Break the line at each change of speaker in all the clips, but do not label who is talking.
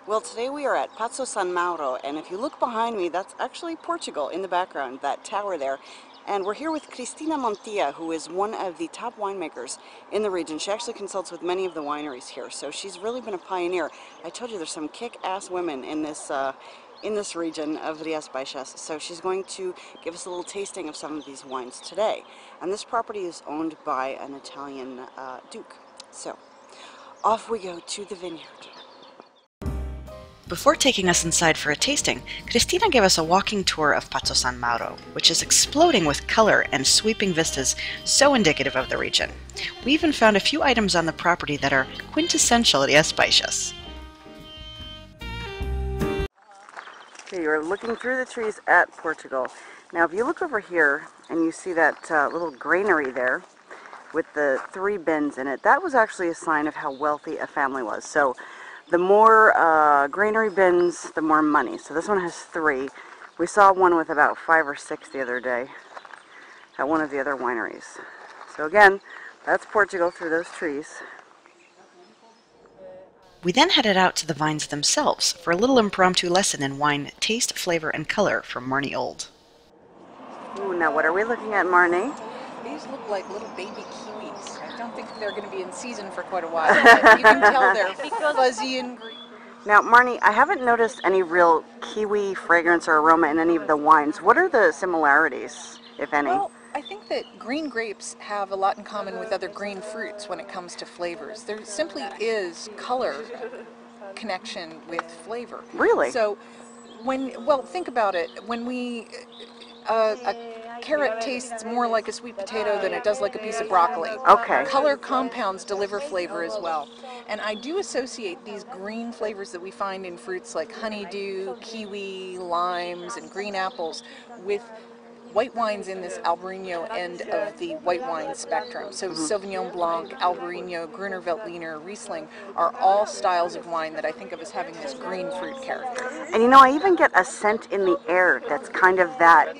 Well, today we are at Pazo San Mauro, and if you look behind me, that's actually Portugal in the background, that tower there. And we're here with Cristina Mantilla, who is one of the top winemakers in the region. She actually consults with many of the wineries here, so she's really been a pioneer. I told you there's some kick-ass women in this region of Rias Baixas, so she's going to give us a little tasting of some of these wines today. And this property is owned by an Italian duke. So, off we go to the vineyard. Before taking us inside for a tasting, Cristina gave us a walking tour of Pazo San Mauro, which is exploding with color and sweeping vistas so indicative of the region. We even found a few items on the property that are quintessential Rias Baixas. Okay, you're looking through the trees at Portugal. Now if you look over here and you see that little granary there with the 3 bins in it, that was actually a sign of how wealthy a family was. So the more granary bins, the more money. So this one has 3. We saw one with about 5 or 6 the other day at one of the other wineries. So again, that's Portugal through those trees. We then headed out to the vines themselves for a little impromptu lesson in wine taste, flavor, and color from Marnie Old. Ooh, now what are we looking at, Marnie?
These look like little baby kiwis. I don't think they're going to be in season for quite a while. But you can tell they're fuzzy and green.
Now, Marnie, I haven't noticed any real kiwi fragrance or aroma in any of the wines. What are the similarities, if any?
Well, I think that green grapes have a lot in common with other green fruits when it comes to flavors. There simply is color connection with flavor.
Really?
So, well, think about it. When a carrot tastes more like a sweet potato than it does like a piece of broccoli.
Okay.
Color compounds deliver flavor as well. And I do associate these green flavors that we find in fruits like honeydew, kiwi, limes, and green apples with white wines in this Albarino end of the white wine spectrum. So Sauvignon Blanc, Albarino, Gruner Veltliner, Riesling are all styles of wine that I think of as having this green fruit character.
And you know, I even get a scent in the air that's kind of that.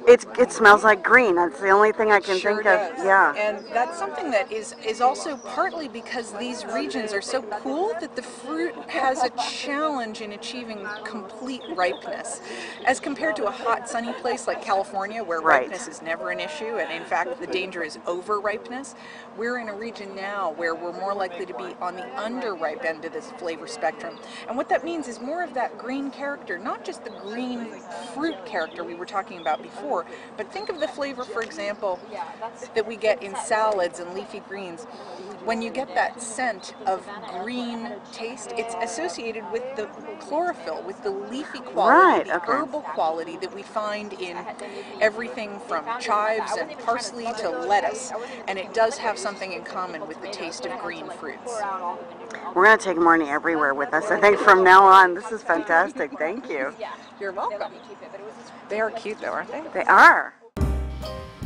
It smells like green. That's the only thing I can think of. Yeah.
And that's something that is also partly because these regions are so cool that the fruit has a challenge in achieving complete ripeness. As compared to a hot, sunny place like California, where ripeness is never an issue, and in fact the danger is over-ripeness, we're in a region now where we're more likely to be on the under-ripe end of this flavor spectrum. And what that means is more of that green character, not just the green fruit character we were talking about before, but think of the flavor, for example, that we get in salads and leafy greens. When you get that scent of green taste, it's associated with the chlorophyll, with the leafy quality, the herbal quality that we find in everything from chives and parsley to lettuce. And it does have something in common with the taste of green fruits.
We're going to take Marnie everywhere with us, I think, from now on. This is fantastic. Thank you.
You're welcome. They are cute though, aren't they?
They are.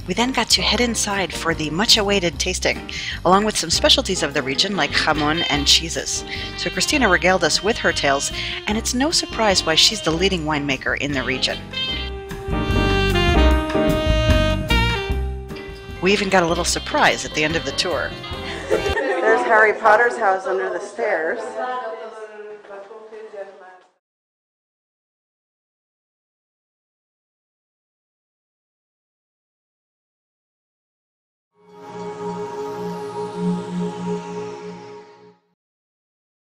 We then got to head inside for the much-awaited tasting, along with some specialties of the region like jamon and cheeses. So Cristina regaled us with her tales, and it's no surprise why she's the leading winemaker in the region. We even got a little surprise at the end of the tour.
There's Harry Potter's house under the stairs.